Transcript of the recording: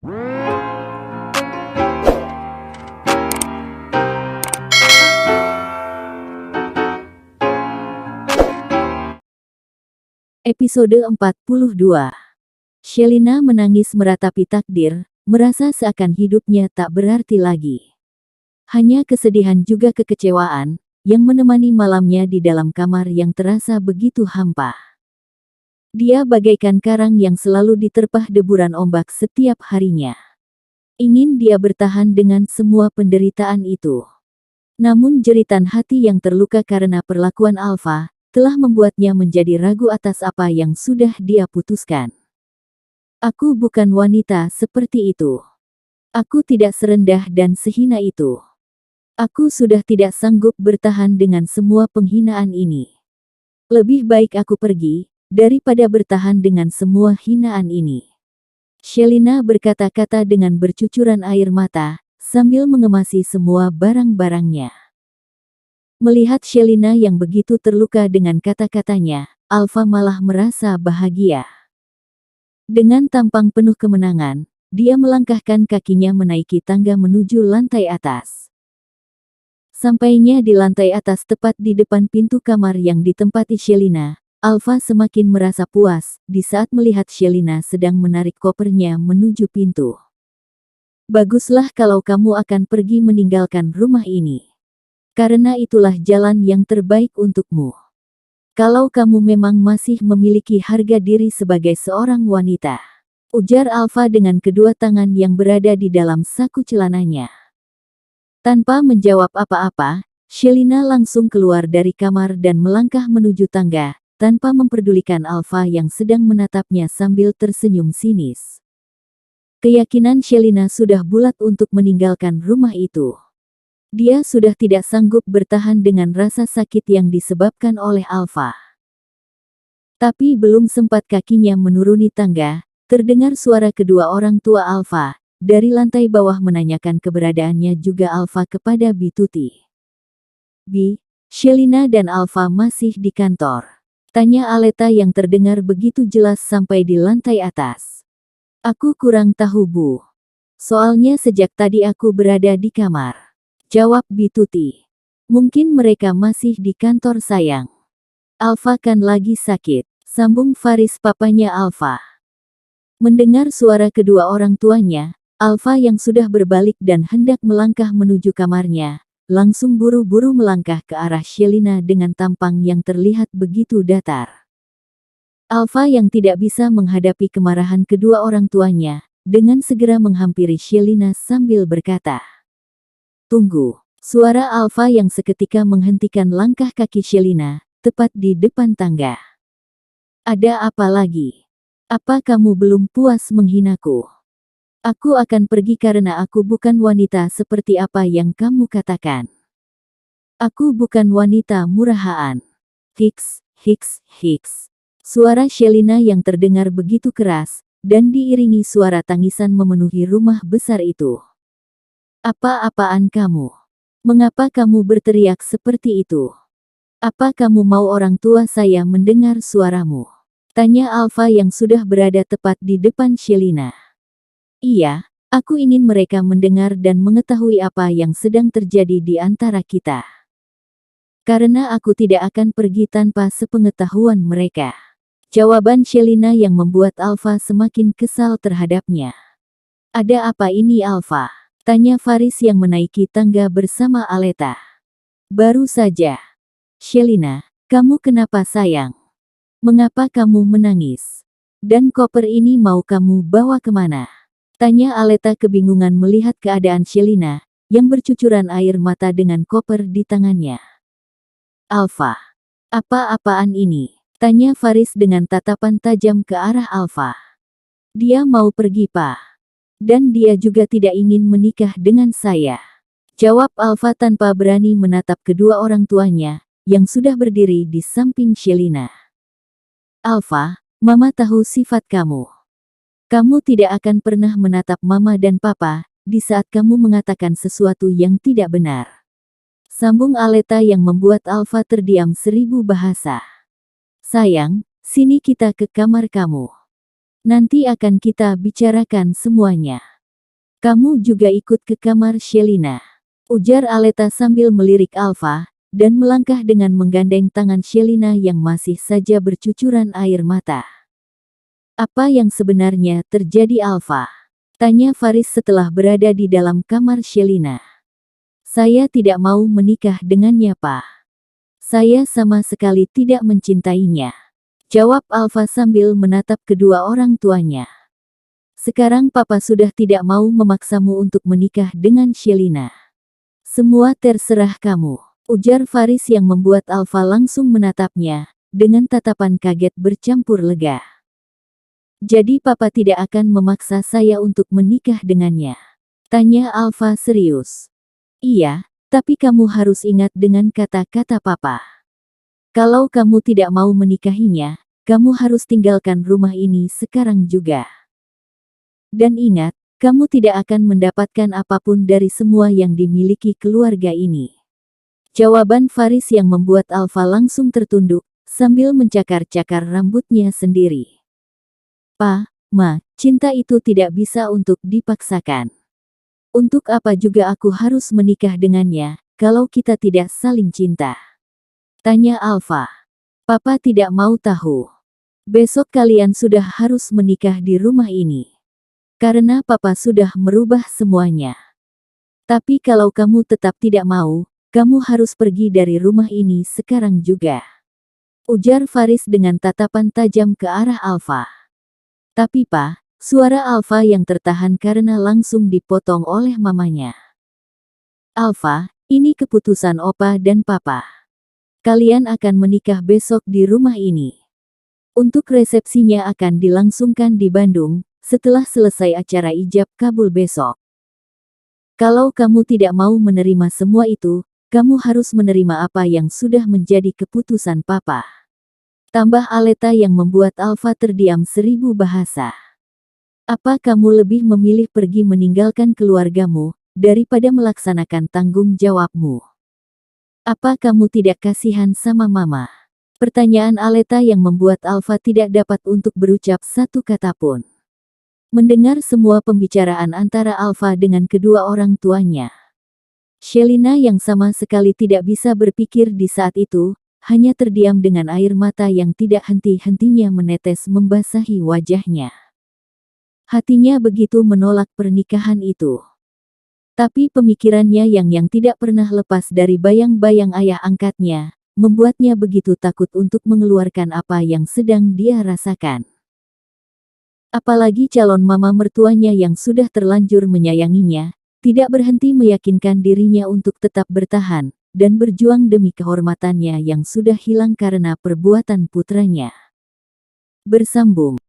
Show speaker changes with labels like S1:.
S1: Episode 42. Shelina menangis meratapi takdir, merasa seakan hidupnya tak berarti lagi. Hanya kesedihan juga kekecewaan, yang menemani malamnya di dalam kamar yang terasa begitu hampa. Dia bagaikan karang yang selalu diterpah deburan ombak setiap harinya. Ingin dia bertahan dengan semua penderitaan itu. Namun jeritan hati yang terluka karena perlakuan Alfa telah membuatnya menjadi ragu atas apa yang sudah dia putuskan. Aku bukan wanita seperti itu. Aku tidak serendah dan sehina itu. Aku sudah tidak sanggup bertahan dengan semua penghinaan ini. Lebih baik aku pergi, daripada bertahan dengan semua hinaan ini. Shelina berkata-kata dengan bercucuran air mata, sambil mengemasi semua barang-barangnya. Melihat Shelina yang begitu terluka dengan kata-katanya, Alfa malah merasa bahagia. Dengan tampang penuh kemenangan, dia melangkahkan kakinya menaiki tangga menuju lantai atas. Sampainya di lantai atas tepat di depan pintu kamar yang ditempati Shelina, Alfa semakin merasa puas di saat melihat Shelina sedang menarik kopernya menuju pintu. Baguslah kalau kamu akan pergi meninggalkan rumah ini. Karena itulah jalan yang terbaik untukmu. Kalau kamu memang masih memiliki harga diri sebagai seorang wanita, ujar Alfa dengan kedua tangan yang berada di dalam saku celananya. Tanpa menjawab apa-apa, Shelina langsung keluar dari kamar dan melangkah menuju tangga, tanpa memperdulikan Alfa yang sedang menatapnya sambil tersenyum sinis. Keyakinan Shelina sudah bulat untuk meninggalkan rumah itu. Dia sudah tidak sanggup bertahan dengan rasa sakit yang disebabkan oleh Alfa. Tapi belum sempat kakinya menuruni tangga, terdengar suara kedua orang tua Alfa dari lantai bawah menanyakan keberadaannya juga Alfa kepada Bituti. "Bi, Shelina dan Alfa masih di kantor?" tanya Aleta yang terdengar begitu jelas sampai di lantai atas. "Aku kurang tahu, Bu. Soalnya sejak tadi aku berada di kamar," jawab Bituti. "Mungkin mereka masih di kantor sayang. Alfa kan lagi sakit," sambung Faris papanya Alfa. Mendengar suara kedua orang tuanya, Alfa yang sudah berbalik dan hendak melangkah menuju kamarnya, langsung buru-buru melangkah ke arah Shelina dengan tampang yang terlihat begitu datar. Alfa yang tidak bisa menghadapi kemarahan kedua orang tuanya, dengan segera menghampiri Shelina sambil berkata, "Tunggu." Suara Alfa yang seketika menghentikan langkah kaki Shelina, tepat di depan tangga. "Ada apa lagi? Apa kamu belum puas menghinaku? Aku akan pergi karena aku bukan wanita seperti apa yang kamu katakan. Aku bukan wanita murahan." Hiks, hiks, hiks. Suara Shelina yang terdengar begitu keras, dan diiringi suara tangisan memenuhi rumah besar itu. "Apa-apaan kamu? Mengapa kamu berteriak seperti itu? Apa kamu mau orang tua saya mendengar suaramu?" tanya Alfa yang sudah berada tepat di depan Shelina. "Iya, aku ingin mereka mendengar dan mengetahui apa yang sedang terjadi di antara kita. Karena aku tidak akan pergi tanpa sepengetahuan mereka," jawaban Shelina yang membuat Alfa semakin kesal terhadapnya. "Ada apa ini Alfa?" tanya Faris yang menaiki tangga bersama Aleta. "Baru saja." "Shelina, kamu kenapa sayang? Mengapa kamu menangis? Dan koper ini mau kamu bawa kemana?" tanya Aleta kebingungan melihat keadaan Shelina, yang bercucuran air mata dengan koper di tangannya. "Alfa, apa-apaan ini?" tanya Faris dengan tatapan tajam ke arah Alfa. "Dia mau pergi, Pak. Dan dia juga tidak ingin menikah dengan saya," jawab Alfa tanpa berani menatap kedua orang tuanya, yang sudah berdiri di samping Shelina. "Alfa, Mama tahu sifat kamu. Kamu tidak akan pernah menatap Mama dan Papa, di saat kamu mengatakan sesuatu yang tidak benar," sambung Aleta yang membuat Alfa terdiam 1000 bahasa. "Sayang, sini kita ke kamar kamu. Nanti akan kita bicarakan semuanya." Kamu juga ikut ke kamar Shelina, ujar Aleta sambil melirik Alfa, dan melangkah dengan menggandeng tangan Shelina yang masih saja bercucuran air mata. Apa yang sebenarnya terjadi Alfa? Tanya Faris setelah berada di dalam kamar Shelina. Saya tidak mau menikah dengannya, Pak. Saya sama sekali tidak mencintainya, jawab Alfa sambil menatap kedua orang tuanya. Sekarang Papa sudah tidak mau memaksamu untuk menikah dengan Shelina. Semua terserah kamu, ujar Faris yang membuat Alfa langsung menatapnya, dengan tatapan kaget bercampur lega. Jadi Papa tidak akan memaksa saya untuk menikah dengannya? Tanya Alfa serius. Iya, tapi kamu harus ingat dengan kata-kata Papa. Kalau kamu tidak mau menikahinya, kamu harus tinggalkan rumah ini sekarang juga. Dan ingat, kamu tidak akan mendapatkan apapun dari semua yang dimiliki keluarga ini. Jawaban Faris yang membuat Alfa langsung tertunduk, sambil mencakar-cakar rambutnya sendiri. Pa, Ma, cinta itu tidak bisa untuk dipaksakan. Untuk apa juga aku harus menikah dengannya, kalau kita tidak saling cinta? Tanya Alfa. Papa tidak mau tahu. Besok kalian sudah harus menikah di rumah ini. Karena Papa sudah merubah semuanya. Tapi kalau kamu tetap tidak mau, kamu harus pergi dari rumah ini sekarang juga, ujar Faris dengan tatapan tajam ke arah Alfa. Tapi Pa, suara Alfa yang tertahan karena langsung dipotong oleh mamanya. Alfa, ini keputusan Opa dan Papa. Kalian akan menikah besok di rumah ini. Untuk resepsinya akan dilangsungkan di Bandung, setelah selesai acara ijab kabul besok. Kalau kamu tidak mau menerima semua itu, kamu harus menerima apa yang sudah menjadi keputusan Papa. Tambah Aleta yang membuat Alfa terdiam 1000 bahasa. Apa kamu lebih memilih pergi meninggalkan keluargamu, daripada melaksanakan tanggung jawabmu? Apa kamu tidak kasihan sama Mama? Pertanyaan Aleta yang membuat Alfa tidak dapat untuk berucap satu kata pun. Mendengar semua pembicaraan antara Alfa dengan kedua orang tuanya, Shelina yang sama sekali tidak bisa berpikir di saat itu, hanya terdiam dengan air mata yang tidak henti-hentinya menetes membasahi wajahnya. Hatinya begitu menolak pernikahan itu. Tapi pemikirannya yang tidak pernah lepas dari bayang-bayang ayah angkatnya, membuatnya begitu takut untuk mengeluarkan apa yang sedang dia rasakan. Apalagi calon mama mertuanya yang sudah terlanjur menyayanginya, tidak berhenti meyakinkan dirinya untuk tetap bertahan, dan berjuang demi kehormatannya yang sudah hilang karena perbuatan putranya. Bersambung.